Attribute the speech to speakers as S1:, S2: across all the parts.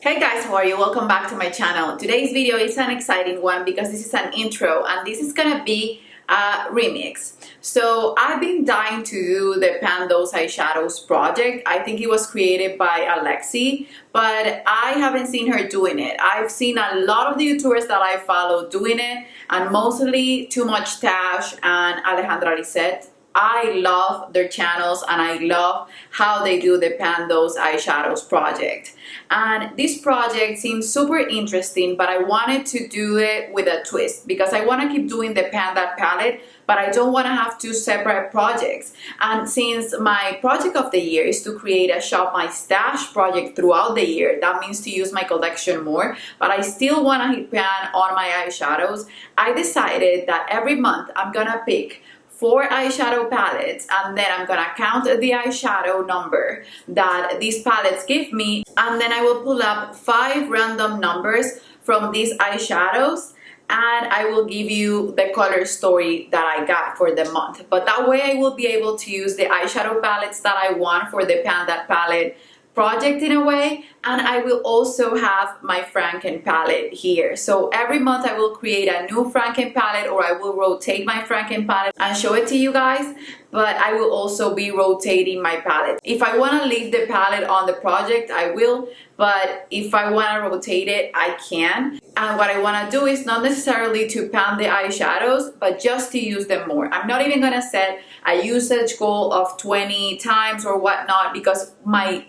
S1: Hey guys, how are you? Welcome back to my channel. Today's video is an exciting one because this is an intro and this is gonna be a remix. So I've been dying to do the Pan Those Eyeshadows project. I think it was created by Alexi, but I haven't seen her doing it. I've seen a lot of the YouTubers that I follow doing it, and mostly Too Much Tash and Alejandra Lisette. I love their channels and I love how they do the Pan Those Eyeshadows project. And this project seems super interesting, but I wanted to do it with a twist because I want to keep doing the Pan That palette, but I don't want to have two separate projects. And since my project of the year is to create a Shop My Stash project throughout the year, that means to use my collection more, but I still want to hit pan on my eyeshadows, I decided that every month I'm gonna pick 4 eyeshadow palettes, and then I'm gonna count the eyeshadow number that these palettes give me, and then I will pull up 5 random numbers from these eyeshadows, and I will give you the color story that I got for the month. But that way I will be able to use the eyeshadow palettes that I want for the Pan That palette project in a way, and I will also have my Franken palette here. So every month I will create a new Franken palette, or I will rotate my Franken palette and show it to you guys, but I will also be rotating my palette. If I want to leave the palette on the project, I will, but if I want to rotate it, I can. And what I want to do is not necessarily to pan the eyeshadows, but just to use them more. I'm not even gonna set a usage goal of 20 times or whatnot, because my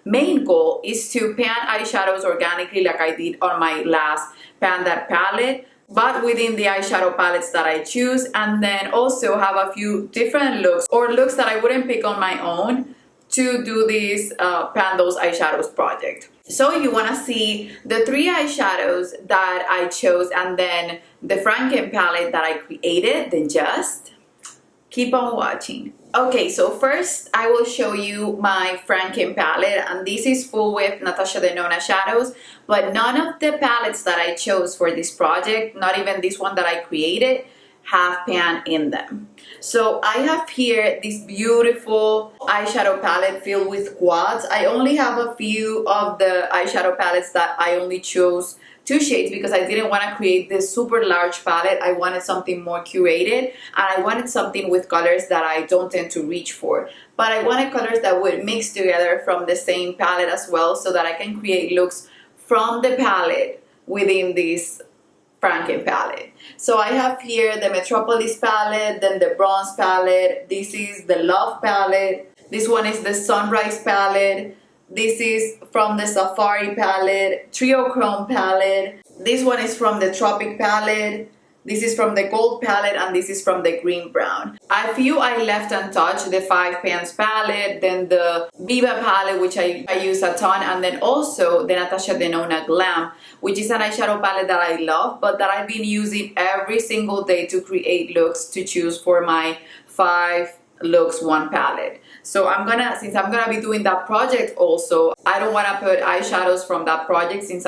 S1: main goal is to pan eyeshadows organically like I did on my last Pan That palette, but within the eyeshadow palettes that I choose, and then also have a few different looks or looks that I wouldn't pick on my own to do this Pan Those Eyeshadows project. So if you want to see the 3 eyeshadows that I chose and then the Franken palette that I created, then just keep on watching. Okay, so first I will show you my Franken palette, and this is full with Natasha Denona shadows, but none of the palettes that I chose for this project, not even this one that I created, have pan in them. So I have here this beautiful eyeshadow palette filled with quads. I only have a few of the eyeshadow palettes that I only chose 2 shades because I didn't want to create this super large palette. I wanted something more curated, and I wanted something with colors that I don't tend to reach for. But I wanted colors that would mix together from the same palette as well, so that I can create looks from the palette within this Franken palette. So I have here the Metropolis palette, then the Bronze palette, this is the Love palette, this one is the Sunrise palette, this is from the Safari palette, Trio Chrome palette, this one is from the Tropic palette, this is from the Gold palette, and this is from the Green Brown. A few I left untouched, the 5 Pans palette, then the Viva palette, which I use a ton, and then also the Natasha Denona Glam, which is an eyeshadow palette that I love, but that I've been using every single day to create looks to choose for my 5 looks 1 palette. So since I'm gonna be doing that project also, I don't want to put eyeshadows from that project since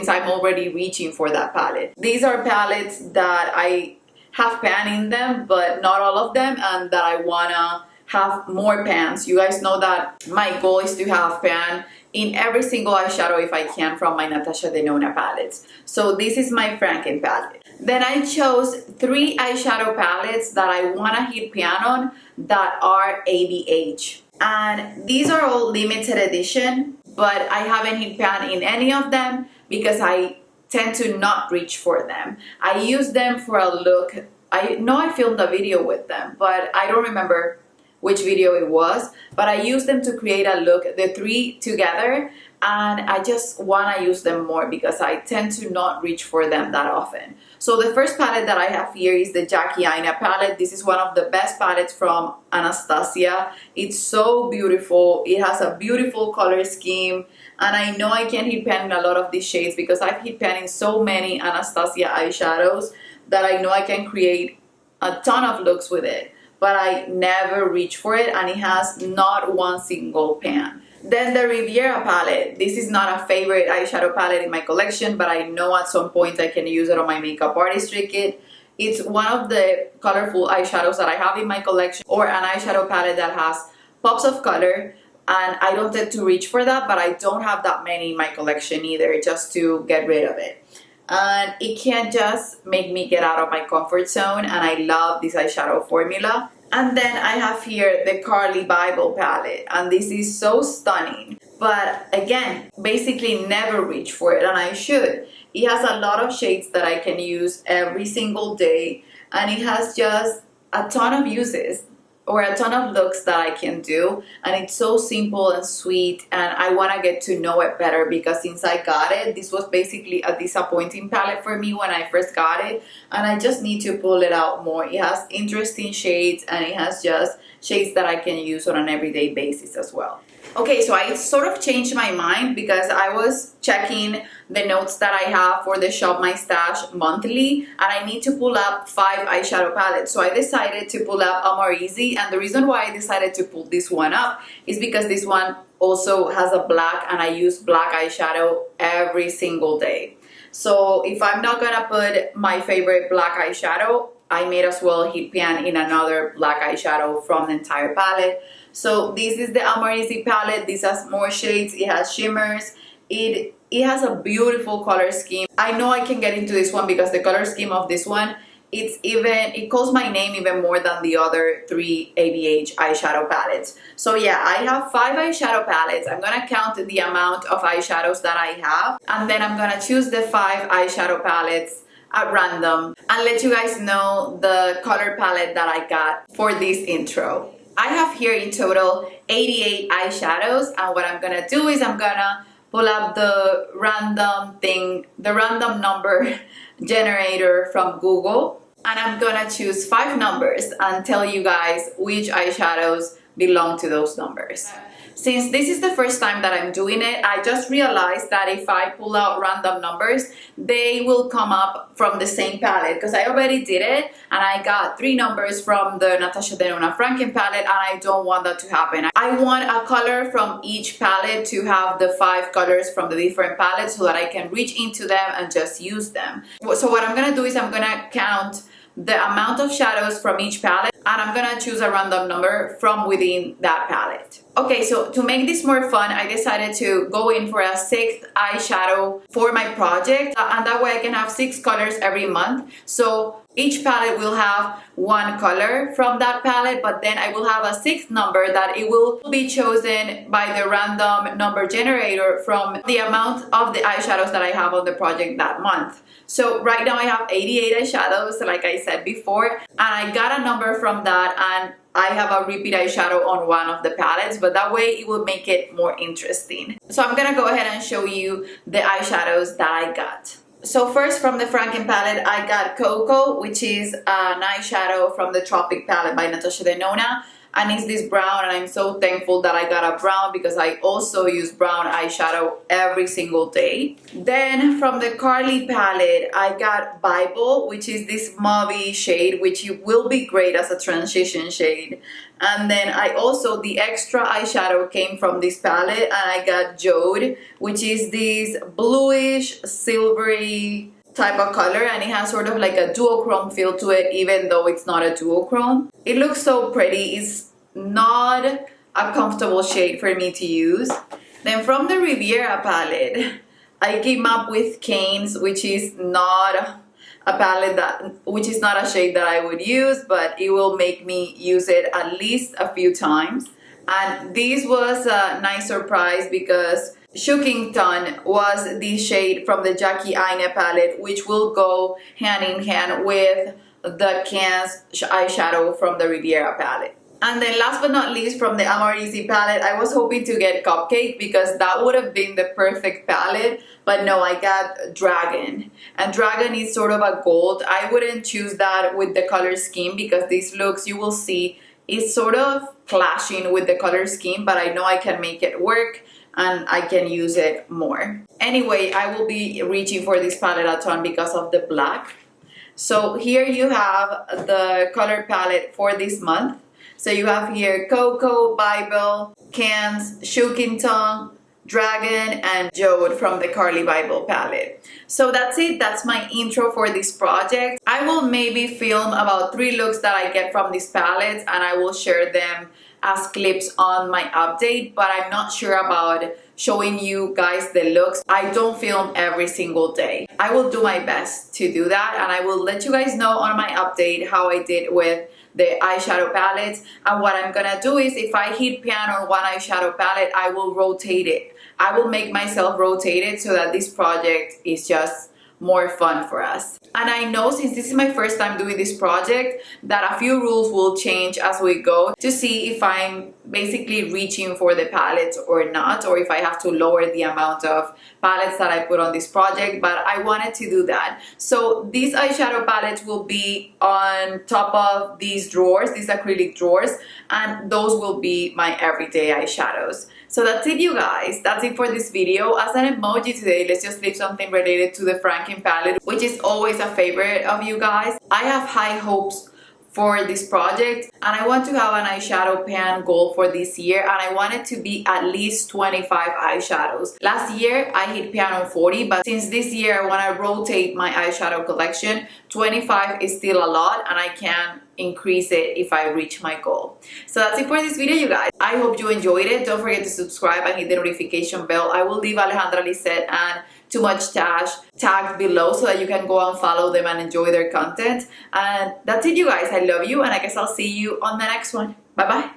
S1: I'm already reaching for that palette. These are palettes that I have pan in them, but not all of them, and that I wanna have more pans. You guys know that my goal is to have pan in every single eyeshadow if I can from my Natasha Denona palettes. So this is my Franken palette. Then I chose 3 eyeshadow palettes that I wanna hit pan on that are ABH. And these are all limited edition, but I haven't hit pan in any of them because I tend to not reach for them. I use them for a look. I know I filmed a video with them, but I don't remember which video it was, but I used them to create a look, the 3 together, and I just want to use them more because I tend to not reach for them that often. So the first palette that I have here is the Jackie Aina palette. This is one of the best palettes from Anastasia. It's so beautiful. It has a beautiful color scheme, and I know I can hit pan in a lot of these shades because I've hit pan in so many Anastasia eyeshadows that I know I can create a ton of looks with it, but I never reach for it, and it has not one single pan. Then the Riviera palette. This is not a favorite eyeshadow palette in my collection, but I know at some point I can use it on my makeup artistry kit. It's one of the colorful eyeshadows that I have in my collection, or an eyeshadow palette that has pops of color and I don't tend to reach for that, but I don't have that many in my collection either, just to get rid of it. And it can just make me get out of my comfort zone, and I love this eyeshadow formula. And then I have here the Carly Bible palette, and this is so stunning. But again, basically never reach for it, and I should. It has a lot of shades that I can use every single day, and it has just a ton of uses, or a ton of looks that I can do, and it's so simple and sweet, and I want to get to know it better, because since I got it, this was basically a disappointing palette for me when I first got it, and I just need to pull it out more. It has interesting shades, and it has just shades that I can use on an everyday basis as well. Okay, so I sort of changed my mind, because I was checking the notes that I have for the Shop My Stash monthly, and I need to pull up 5 eyeshadow palettes. So I decided to pull up Amore Easy, and the reason why I decided to pull this one up is because this one also has a black, and I use black eyeshadow every single day. So if I'm not gonna put my favorite black eyeshadow, I may as well hit pan in another black eyeshadow from the entire palette. So this is the Amore Easy palette. This has more shades, it has shimmers, it has a beautiful color scheme. I know I can get into this one because the color scheme of this one, it calls my name even more than the other 3 ABH eyeshadow palettes. So yeah, I have 5 eyeshadow palettes. I'm gonna count the amount of eyeshadows that I have, and then I'm gonna choose the 5 eyeshadow palettes at random and let you guys know the color palette that I got for this intro. I have here in total 88 eyeshadows, and what I'm gonna do is I'm gonna pull up the random number generator from Google, and I'm gonna choose 5 numbers and tell you guys which eyeshadows belong to those numbers. Since this is the first time that I'm doing it, I just realized that if I pull out random numbers, they will come up from the same palette, because I already did it and I got 3 numbers from the Natasha Denona Franken palette, and I don't want that to happen. I want a color from each palette to have the 5 colors from the different palettes so that I can reach into them and just use them. So what I'm gonna do is I'm gonna count the amount of shadows from each palette, and I'm gonna choose a random number from within that palette. Okay, so to make this more fun, I decided to go in for a 6th eyeshadow for my project, and that way I can have 6 colors every month. So each palette will have 1 color from that palette, but then I will have a 6th number that it will be chosen by the random number generator from the amount of the eyeshadows that I have on the project that month. So right now I have 88 eyeshadows, like I said before, and I got a number from that, and I have a repeat eyeshadow on one of the palettes, but that way it will make it more interesting. So I'm gonna go ahead and show you the eyeshadows that I got. So first, from the Franken palette, I got Cocoa, which is an eyeshadow from the Tropic palette by Natasha Denona, and it's this brown, and I'm so thankful that I got a brown because I also use brown eyeshadow every single day. Then from the Carly palette, I got Bible, which is this mauvey shade, which will be great as a transition shade. And then the extra eyeshadow came from this palette, and I got Jode, which is this bluish silvery type of color, and it has sort of like a duochrome feel to it, even though it's not a duochrome. It looks so pretty. It's not a comfortable shade for me to use. Then from the Riviera palette, I came up with Canes, which is not a shade that I would use, but it will make me use it at least a few times. And this was a nice surprise because Shookington was the shade from the Jackie Aina palette, which will go hand in hand with the Cannes eyeshadow from the Riviera palette. And then last but not least, from the Amore Easy palette, I was hoping to get Cupcake because that would have been the perfect palette, but no, I got Dragon. And Dragon is sort of a gold. I wouldn't choose that with the color scheme because these looks, you will see, is sort of clashing with the color scheme, but I know I can make it work and I can use it more. Anyway, I will be reaching for this palette a ton because of the black. So here you have the color palette for this month. So you have here Cocoa, Bible, Cannes, Shookington, Dragon, and Jode from the Carly Bible palette. So that's it. That's my intro for this project. I will maybe film about 3 looks that I get from these palettes, and I will share them as clips on my update, but I'm not sure about showing you guys the looks. I don't film every single day. I will do my best to do that, and I will let you guys know on my update how I did with the eyeshadow palettes. And what I'm gonna do is, if I hit pan on one eyeshadow palette, I will rotate it. I will make myself rotate it so that this project is just more fun for us. And I know, since this is my first time doing this project, that a few rules will change as we go, to see if I'm basically reaching for the palettes or not, or if I have to lower the amount of palettes that I put on this project. But I wanted to do that. So these eyeshadow palettes will be on top of these drawers, these acrylic drawers, and those will be my everyday eyeshadows. So that's it, you guys. That's it for this video. As an emoji today, let's just leave something related to the Franken palette, which is always a favorite of you guys. I have high hopes for this project, and I want to have an eyeshadow pan goal for this year, and I want it to be at least 25 eyeshadows. Last year I hit pan on 40, but since this year I want to rotate my eyeshadow collection, 25 is still a lot, and I can increase it if I reach my goal. So that's it for this video, you guys. I hope you enjoyed it. Don't forget to subscribe and hit the notification bell. I will leave Alejandra Lisette and Too Much Tash tagged below so that you can go and follow them and enjoy their content. And that's it, you guys. I love you, and I guess I'll see you on the next one. Bye bye.